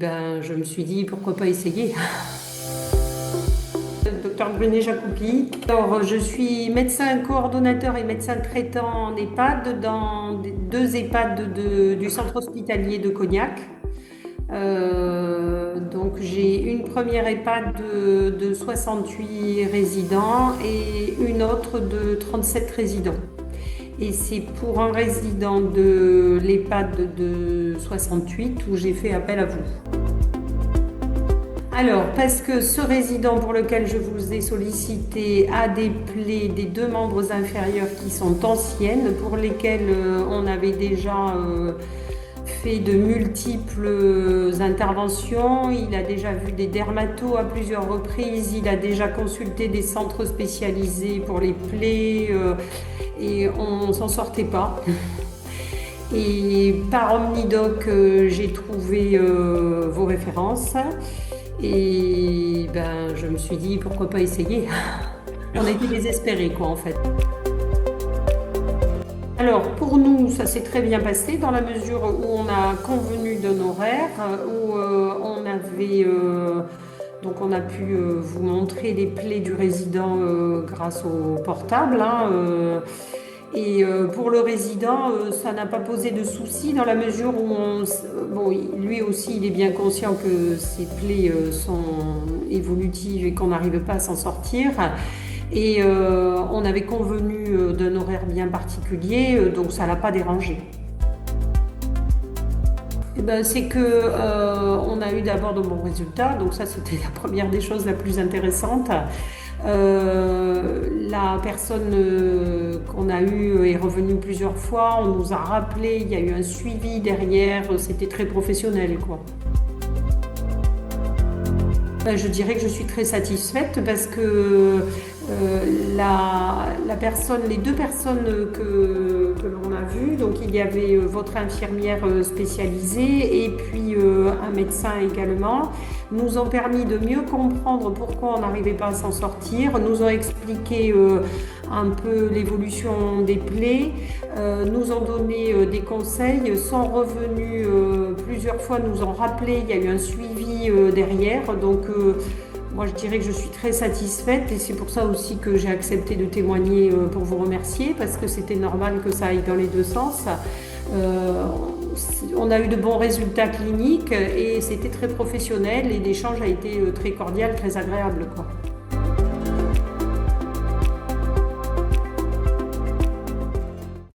Je me suis dit pourquoi pas essayer. Docteur Brunet Jacoupi. Alors, je suis médecin coordonnateur et médecin traitant en EHPAD dans deux EHPAD du centre hospitalier de Cognac. Donc j'ai une première EHPAD de 68 résidents et une autre de 37 résidents. Et c'est pour un résident de l'EHPAD de 68 où j'ai fait appel à vous. Alors, parce que ce résident pour lequel je vous ai sollicité a des plaies des deux membres inférieurs qui sont anciennes, pour lesquelles on avait déjà fait de multiples interventions. Il a déjà vu des dermatos à plusieurs reprises, il a déjà consulté des centres spécialisés pour les plaies et on ne s'en sortait pas. Et par Omnidoc, j'ai trouvé vos références. Et je me suis dit pourquoi pas essayer. On était désespérés quoi en fait. Alors pour nous ça s'est très bien passé dans la mesure où on a convenu d'un horaire, où on avait donc on a pu vous montrer les plaies du résident grâce au portable. Et pour le résident, ça n'a pas posé de soucis dans la mesure où lui aussi, il est bien conscient que ses plaies sont évolutives et qu'on n'arrive pas à s'en sortir. Et on avait convenu d'un horaire bien particulier, donc ça l'a pas dérangé. C'est que on a eu d'abord de bons résultats, donc ça c'était la première des choses la plus intéressante. La personne qu'on a eue est revenue plusieurs fois, on nous a rappelé, il y a eu un suivi derrière, c'était très professionnel quoi. Je dirais que je suis très satisfaite parce que les deux personnes que l'on a vues, donc il y avait votre infirmière spécialisée et puis un médecin également, nous ont permis de mieux comprendre pourquoi on n'arrivait pas à s'en sortir, nous ont expliqué un peu l'évolution des plaies, nous ont donné des conseils, sont revenus plusieurs fois, nous ont rappelé, il y a eu un suivi derrière, donc moi je dirais que je suis très satisfaite et c'est pour ça aussi que j'ai accepté de témoigner pour vous remercier parce que c'était normal que ça aille dans les deux sens. On a eu de bons résultats cliniques et c'était très professionnel et l'échange a été très cordial, très agréable quoi.